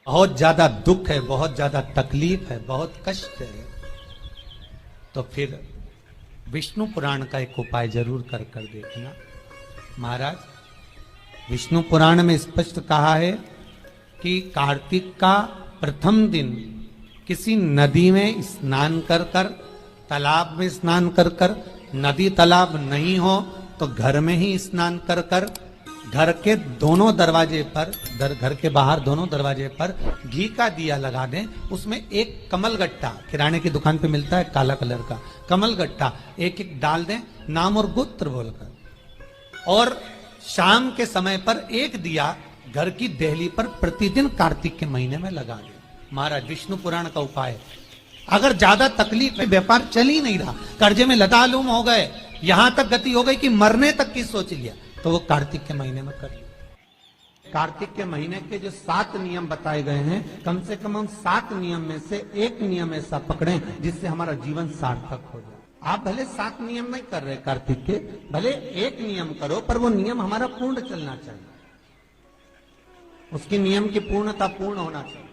बहुत ज्यादा दुख है, बहुत ज्यादा तकलीफ है, बहुत कष्ट है, तो फिर विष्णु पुराण का एक उपाय जरूर कर देखना। महाराज, विष्णु पुराण में स्पष्ट कहा है कि कार्तिक का प्रथम दिन किसी नदी में स्नान कर कर, तालाब में स्नान कर कर, नदी तालाब नहीं हो तो घर में ही स्नान कर कर, घर के दोनों दरवाजे पर, घर के बाहर दोनों दरवाजे पर घी का दिया लगा दें, उसमें एक कमल गट्टा, किराने की दुकान पे मिलता है काला कलर का कमल गट्टा, एक एक डाल दें नाम और गोत्र बोलकर, और शाम के समय पर एक दिया घर की देहली पर प्रतिदिन कार्तिक के महीने में लगा दें। महाराज, विष्णु पुराण का उपाय। अगर ज्यादा तकलीफ है, व्यापार चल ही नहीं रहा, कर्जे में लतालुम हो गए, यहां तक गति हो गई कि मरने तक की सोच लिया, तो वो कार्तिक के महीने में कर लिया। कार्तिक के महीने के जो 7 नियम बताए गए हैं, कम से कम हम 7 नियम में से एक नियम ऐसा पकड़ें जिससे हमारा जीवन सार्थक हो जाए। आप भले 7 नियम नहीं कर रहे कार्तिक के, भले एक नियम करो, पर वो नियम हमारा पूर्ण चलना चाहिए, उसकी नियम की पूर्णता पूर्ण होना चाहिए।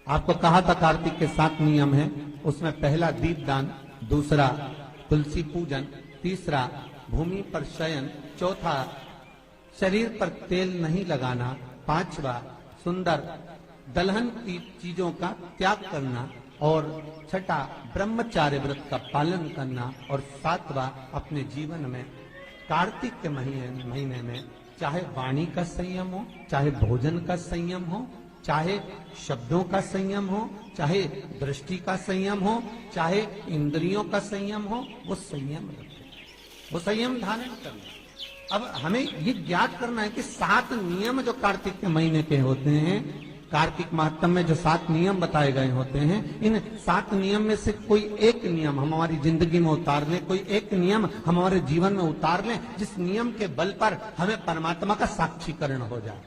आपको कहा था कार्तिक के 7 नियम हैं, उसमें पहला दीपदान, दूसरा तुलसी पूजन, तीसरा भूमि पर शयन, चौथा शरीर पर तेल नहीं लगाना, पांचवा सुंदर दलहन की चीजों का त्याग करना, और छठा ब्रह्मचार्य व्रत का पालन करना, और सातवां अपने जीवन में कार्तिक के महीने में चाहे वाणी का संयम हो, चाहे भोजन का संयम हो, चाहे शब्दों का संयम हो, चाहे दृष्टि का संयम हो, चाहे इंद्रियों का संयम हो, वो संयम रखें, वो संयम धारण करना। अब हमें ये ज्ञात करना है कि 7 नियम जो कार्तिक के महीने के होते हैं, कार्तिक माहत्म्य में जो 7 नियम बताए गए होते हैं, इन 7 नियम में से कोई एक नियम हम हमारी जिंदगी में उतार लें, कोई एक नियम हम हमारे जीवन में उतार लें, जिस नियम के बल पर हमें परमात्मा का साक्षीकरण हो जाए।